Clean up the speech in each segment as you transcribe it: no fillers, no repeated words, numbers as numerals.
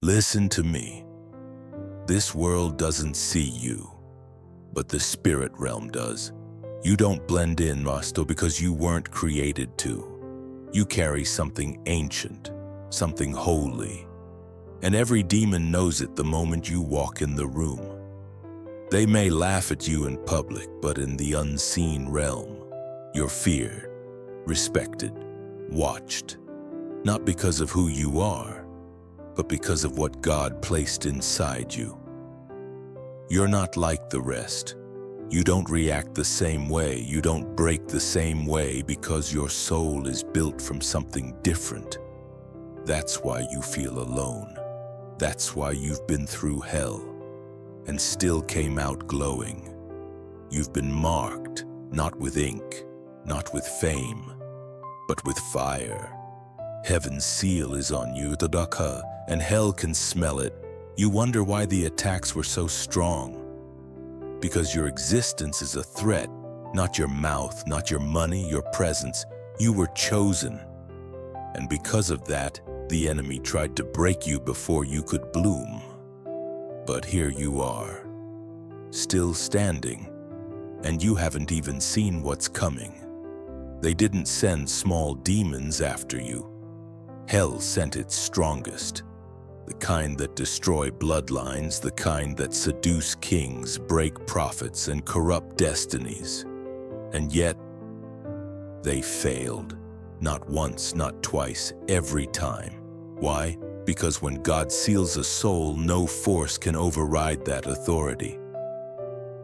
Listen to me. This world doesn't see you, but the spirit realm does. You don't blend in, Masto, because you weren't created to. You carry something ancient, something holy, and every demon knows it the moment you walk in the room. They may laugh at you in public, but in the unseen realm, you're feared, respected, watched, not because of who you are, but because of what God placed inside you. You're not like the rest. You don't react the same way, you don't break the same way because your soul is built from something different. That's why you feel alone. That's why you've been through hell and still came out glowing. You've been marked, not with ink, not with fame, but with fire. Heaven's seal is on you, the Dakha, and hell can smell it. You wonder why the attacks were so strong. Because your existence is a threat, not your mouth, not your money, your presence. You were chosen. And because of that, the enemy tried to break you before you could bloom. But here you are, still standing, and you haven't even seen what's coming. They didn't send small demons after you. Hell sent its strongest, the kind that destroy bloodlines, the kind that seduce kings, break prophets, and corrupt destinies. And yet, they failed. Not once, not twice, every time. Why? Because when God seals a soul, no force can override that authority.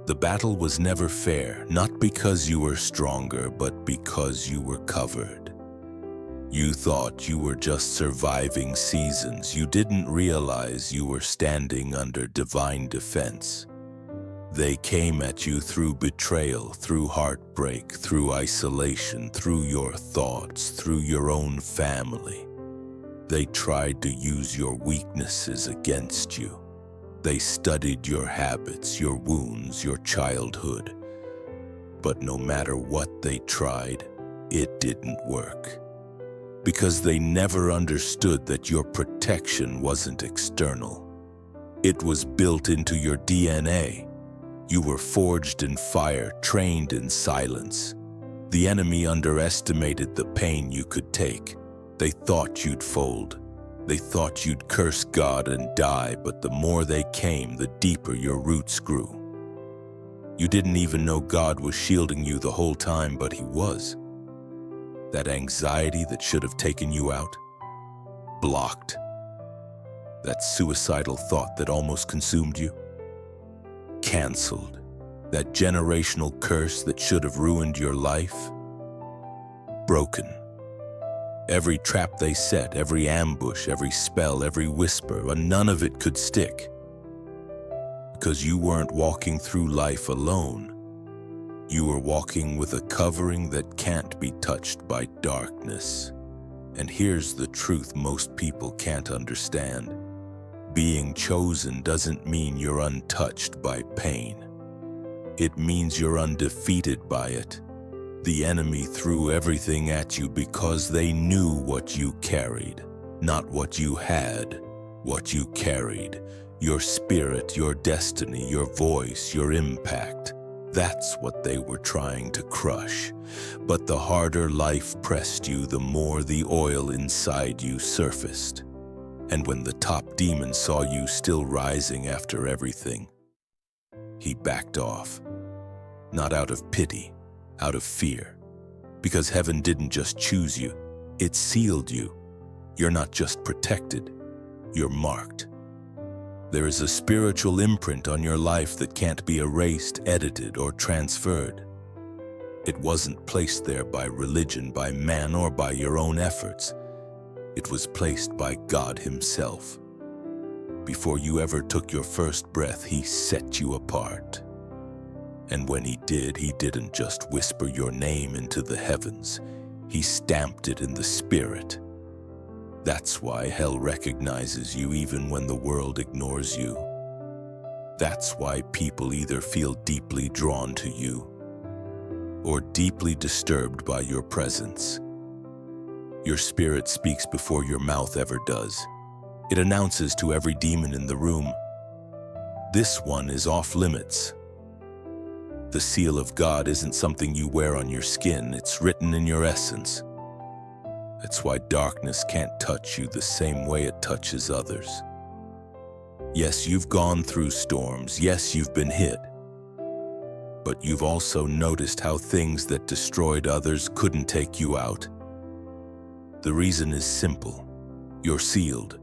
The battle was never fair, not because you were stronger, but because you were covered. You thought you were just surviving seasons. You didn't realize you were standing under divine defense. They came at you through betrayal, through heartbreak, through isolation, through your thoughts, through your own family. They tried to use your weaknesses against you. They studied your habits, your wounds, your childhood. But no matter what they tried, it didn't work. Because they never understood that your protection wasn't external. It was built into your DNA. You were forged in fire, trained in silence. The enemy underestimated the pain you could take. They thought you'd fold. They thought you'd curse God and die, but the more they came, the deeper your roots grew. You didn't even know God was shielding you the whole time, but He was. That anxiety that should have taken you out, blocked. That suicidal thought that almost consumed you, canceled. That generational curse that should have ruined your life, broken. Every trap they set, every ambush, every spell, every whisper, none of it could stick. Because you weren't walking through life alone. You were walking with a covering that can't be touched by darkness. And here's the truth most people can't understand. Being chosen doesn't mean you're untouched by pain. It means you're undefeated by it. The enemy threw everything at you because they knew what you carried, not what you had, what you carried. Your spirit, your destiny, your voice, your impact. That's what they were trying to crush. But the harder life pressed you, the more the oil inside you surfaced. And when the top demon saw you still rising after everything, he backed off. Not out of pity, out of fear. Because heaven didn't just choose you, it sealed you. You're not just protected, you're marked. There is a spiritual imprint on your life that can't be erased, edited, or transferred. It wasn't placed there by religion, by man, or by your own efforts. It was placed by God Himself. Before you ever took your first breath, He set you apart. And when He did, He didn't just whisper your name into the heavens. He stamped it in the spirit. That's why hell recognizes you even when the world ignores you. That's why people either feel deeply drawn to you or deeply disturbed by your presence. Your spirit speaks before your mouth ever does. It announces to every demon in the room, this one is off limits. The seal of God isn't something you wear on your skin, it's written in your essence. That's why darkness can't touch you the same way it touches others. Yes, you've gone through storms, yes, you've been hit. But you've also noticed how things that destroyed others couldn't take you out. The reason is simple. You're sealed,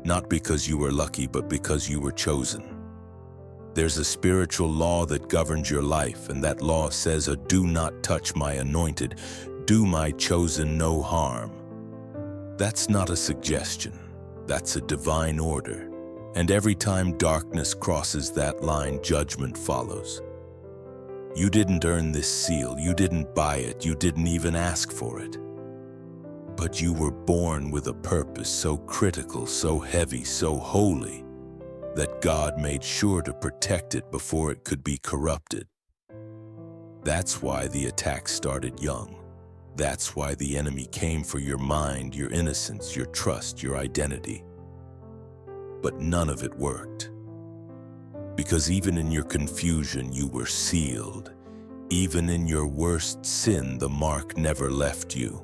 not because you were lucky, but because you were chosen. There's a spiritual law that governs your life, and that law says, do not touch my anointed, do my chosen no harm. That's not a suggestion, that's a divine order. And every time darkness crosses that line, judgment follows. You didn't earn this seal, you didn't buy it, you didn't even ask for it. But you were born with a purpose so critical, so heavy, so holy, that God made sure to protect it before it could be corrupted. That's why the attack started young. That's why the enemy came for your mind, your innocence, your trust, your identity. But none of it worked. Because even in your confusion, you were sealed. Even in your worst sin, the mark never left you.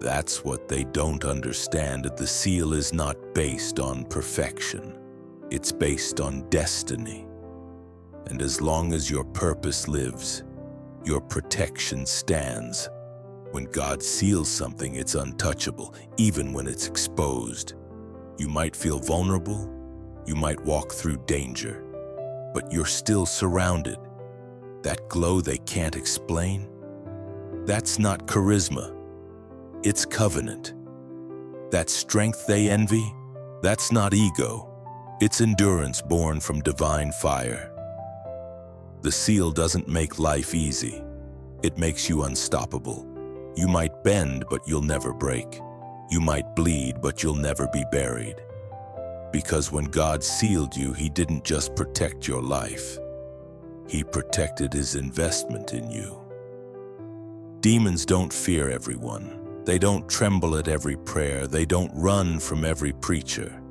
That's what they don't understand. The seal is not based on perfection. It's based on destiny. And as long as your purpose lives, your protection stands. When God seals something, it's untouchable, even when it's exposed. You might feel vulnerable, you might walk through danger, but you're still surrounded. That glow they can't explain, that's not charisma, it's covenant. That strength they envy, that's not ego, it's endurance born from divine fire. The seal doesn't make life easy, it makes you unstoppable. You might bend, but you'll never break. You might bleed, but you'll never be buried. Because when God sealed you, He didn't just protect your life. He protected His investment in you. Demons don't fear everyone. They don't tremble at every prayer. They don't run from every preacher.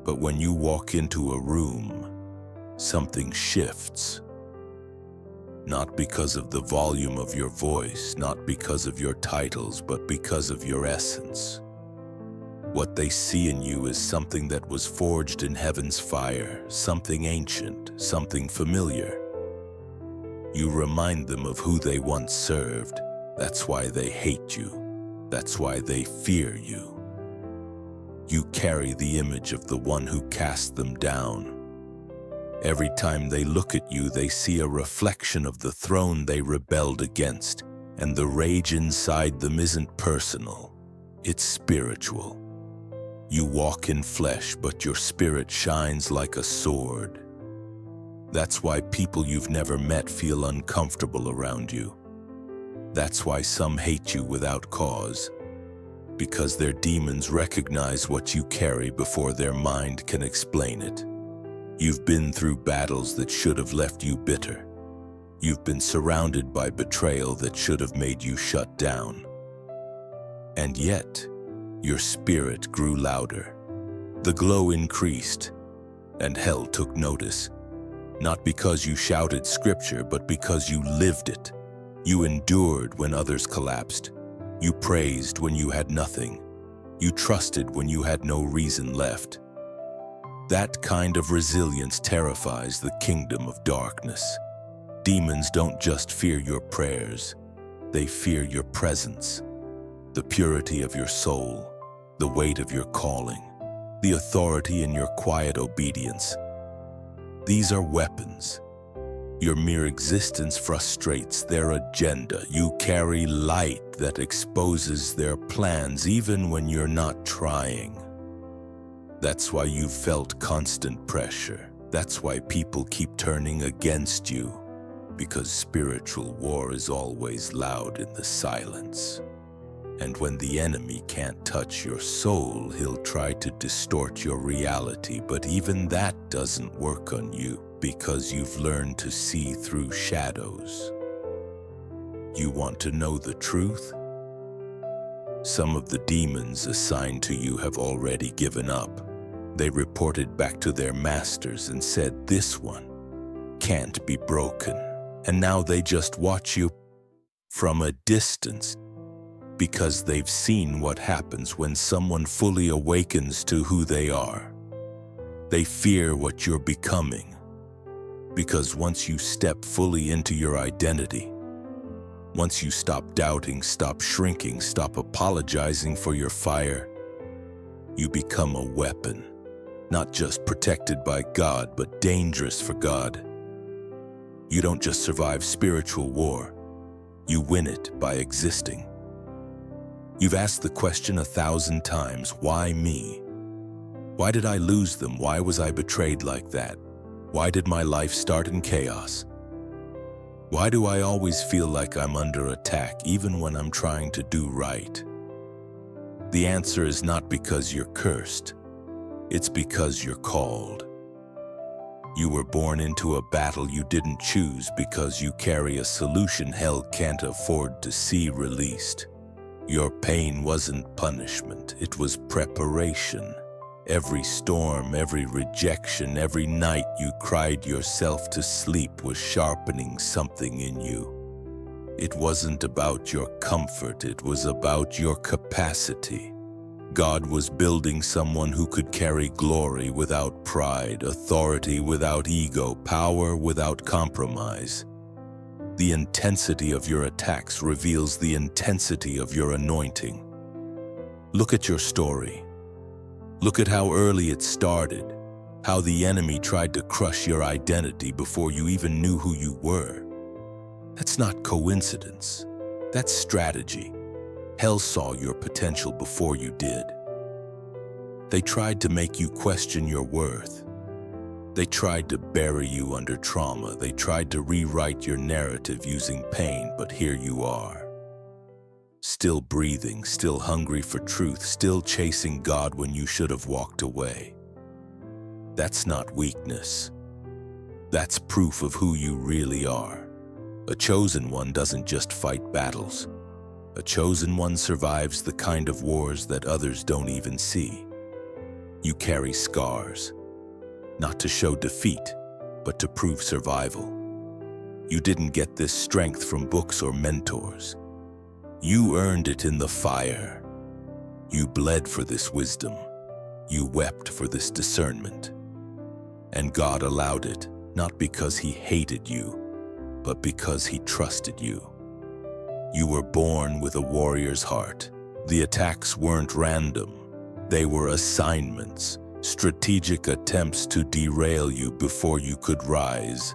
But when you walk into a room, something shifts. Not because of the volume of your voice, not because of your titles, but because of your essence. What they see in you is something that was forged in heaven's fire, something ancient, something familiar. You remind them of who they once served. That's why they hate you. That's why they fear you. You carry the image of the one who cast them down. Every time they look at you, they see a reflection of the throne they rebelled against, and the rage inside them isn't personal, it's spiritual. You walk in flesh, but your spirit shines like a sword. That's why people you've never met feel uncomfortable around you. That's why some hate you without cause, because their demons recognize what you carry before their mind can explain it. You've been through battles that should have left you bitter. You've been surrounded by betrayal that should have made you shut down. And yet, your spirit grew louder. The glow increased, and hell took notice. Not because you shouted scripture, but because you lived it. You endured when others collapsed. You praised when you had nothing. You trusted when you had no reason left. That kind of resilience terrifies the kingdom of darkness. Demons don't just fear your prayers, they fear your presence, the purity of your soul, the weight of your calling, the authority in your quiet obedience. These are weapons. Your mere existence frustrates their agenda. You carry light that exposes their plans even when you're not trying. That's why you've felt constant pressure. That's why people keep turning against you, because spiritual war is always loud in the silence. And when the enemy can't touch your soul, he'll try to distort your reality, but even that doesn't work on you, because you've learned to see through shadows. You want to know the truth? Some of the demons assigned to you have already given up. They reported back to their masters and said, "This one can't be broken." And now they just watch you from a distance because they've seen what happens when someone fully awakens to who they are. They fear what you're becoming because once you step fully into your identity, once you stop doubting, stop shrinking, stop apologizing for your fire, you become a weapon, not just protected by God, but dangerous for God. You don't just survive spiritual war, you win it by existing. You've asked the question 1,000 times, why me? Why did I lose them? Why was I betrayed like that? Why did my life start in chaos? Why do I always feel like I'm under attack, even when I'm trying to do right? The answer is not because you're cursed. It's because you're called. You were born into a battle you didn't choose because you carry a solution hell can't afford to see released. Your pain wasn't punishment, it was preparation. Every storm, every rejection, every night you cried yourself to sleep was sharpening something in you. It wasn't about your comfort, it was about your capacity. God was building someone who could carry glory without pride, authority without ego, power without compromise. The intensity of your attacks reveals the intensity of your anointing. Look at your story. Look at how early it started, how the enemy tried to crush your identity before you even knew who you were. That's not coincidence. That's strategy. Hell saw your potential before you did. They tried to make you question your worth. They tried to bury you under trauma. They tried to rewrite your narrative using pain, but here you are. Still breathing, still hungry for truth, still chasing God when you should have walked away. That's not weakness. That's proof of who you really are. A chosen one doesn't just fight battles. A chosen one survives the kind of wars that others don't even see. You carry scars, not to show defeat, but to prove survival. You didn't get this strength from books or mentors. You earned it in the fire. You bled for this wisdom. You wept for this discernment. And God allowed it, not because He hated you, but because He trusted you. You were born with a warrior's heart. The attacks weren't random. They were assignments, strategic attempts to derail you before you could rise.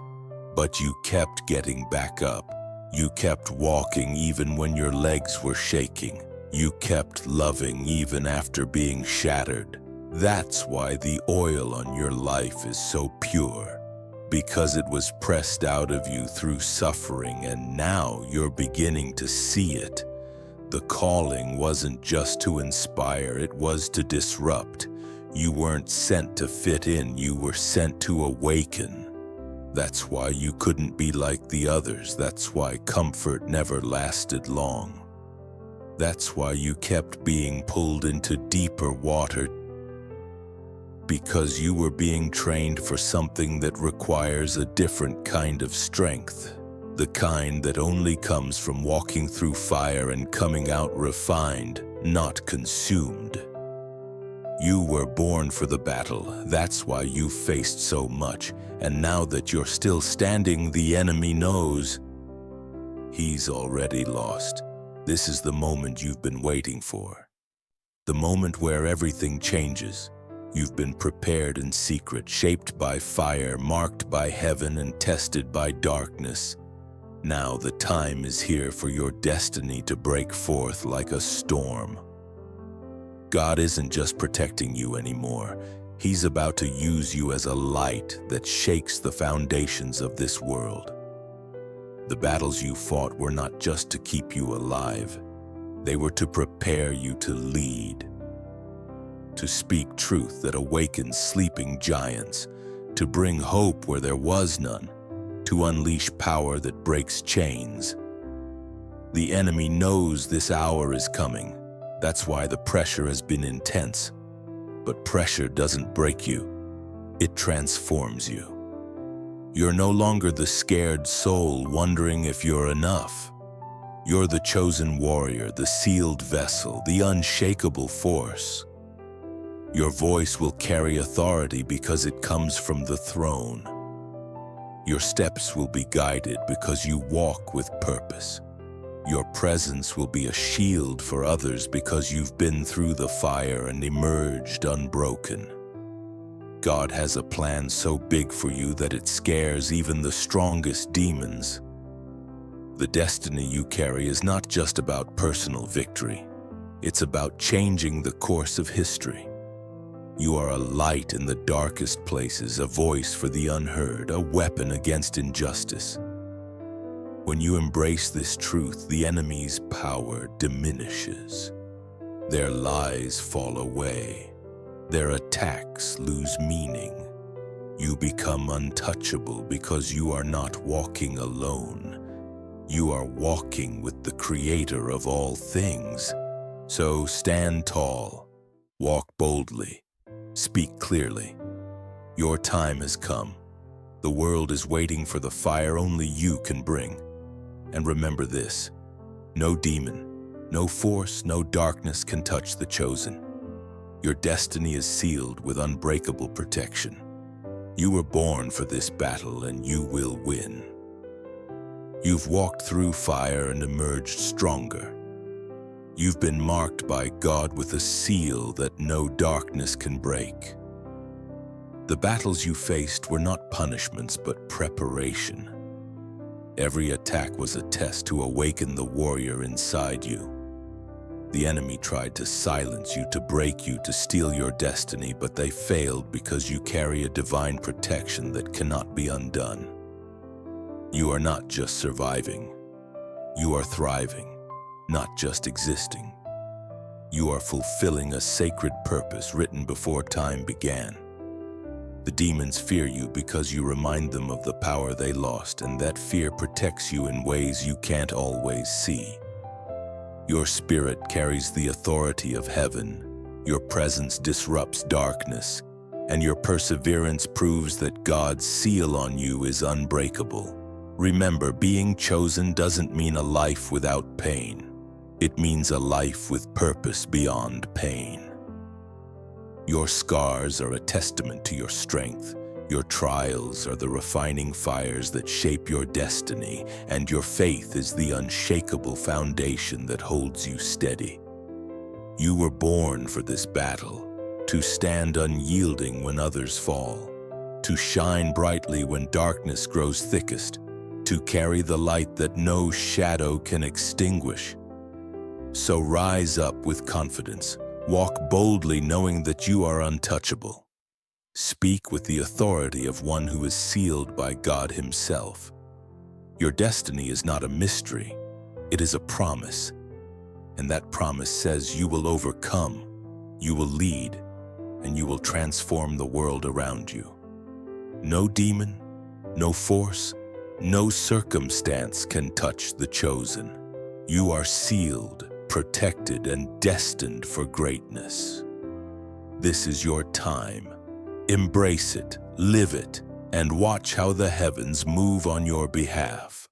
But you kept getting back up. You kept walking even when your legs were shaking. You kept loving even after being shattered. That's why the oil on your life is so pure. Because it was pressed out of you through suffering, and now you're beginning to see it. The calling wasn't just to inspire, it was to disrupt. You weren't sent to fit in, you were sent to awaken. That's why you couldn't be like the others. That's why comfort never lasted long. That's why you kept being pulled into deeper water. Because you were being trained for something that requires a different kind of strength. The kind that only comes from walking through fire and coming out refined, not consumed. You were born for the battle. That's why you faced so much. And now that you're still standing, the enemy knows he's already lost. This is the moment you've been waiting for. The moment where everything changes. You've been prepared in secret, shaped by fire, marked by heaven, and tested by darkness. Now the time is here for your destiny to break forth like a storm. God isn't just protecting you anymore. He's about to use you as a light that shakes the foundations of this world. The battles you fought were not just to keep you alive. They were to prepare you to lead, to speak truth that awakens sleeping giants, to bring hope where there was none, to unleash power that breaks chains. The enemy knows this hour is coming. That's why the pressure has been intense. But pressure doesn't break you, it transforms you. You're no longer the scared soul wondering if you're enough. You're the chosen warrior, the sealed vessel, the unshakable force. Your voice will carry authority because it comes from the throne. Your steps will be guided because you walk with purpose. Your presence will be a shield for others because you've been through the fire and emerged unbroken. God has a plan so big for you that it scares even the strongest demons. The destiny you carry is not just about personal victory. It's about changing the course of history. You are a light in the darkest places, a voice for the unheard, a weapon against injustice. When you embrace this truth, the enemy's power diminishes. Their lies fall away. Their attacks lose meaning. You become untouchable because you are not walking alone. You are walking with the Creator of all things. So stand tall, walk boldly, speak clearly. Your time has come. The world is waiting for the fire only you can bring. And remember this, no demon, no force, no darkness can touch the chosen. Your destiny is sealed with unbreakable protection. You were born for this battle and you will win. You've walked through fire and emerged stronger. You've been marked by God with a seal that no darkness can break. The battles you faced were not punishments but preparation. Every attack was a test to awaken the warrior inside you. The enemy tried to silence you, to break you, to steal your destiny, but they failed because you carry a divine protection that cannot be undone. You are not just surviving. You are thriving, not just existing. You are fulfilling a sacred purpose written before time began. The demons fear you because you remind them of the power they lost, and that fear protects you in ways you can't always see. Your spirit carries the authority of heaven. Your presence disrupts darkness, and your perseverance proves that God's seal on you is unbreakable. Remember, being chosen doesn't mean a life without pain. It means a life with purpose beyond pain. Your scars are a testament to your strength. Your trials are the refining fires that shape your destiny, and your faith is the unshakable foundation that holds you steady. You were born for this battle, to stand unyielding when others fall, to shine brightly when darkness grows thickest, to carry the light that no shadow can extinguish. So rise up with confidence. Walk boldly knowing that you are untouchable. Speak with the authority of one who is sealed by God Himself. Your destiny is not a mystery, it is a promise. And that promise says you will overcome, you will lead, and you will transform the world around you. No demon, no force, no circumstance can touch the chosen. You are sealed, protected, and destined for greatness. This is your time. Embrace it, live it, and watch how the heavens move on your behalf.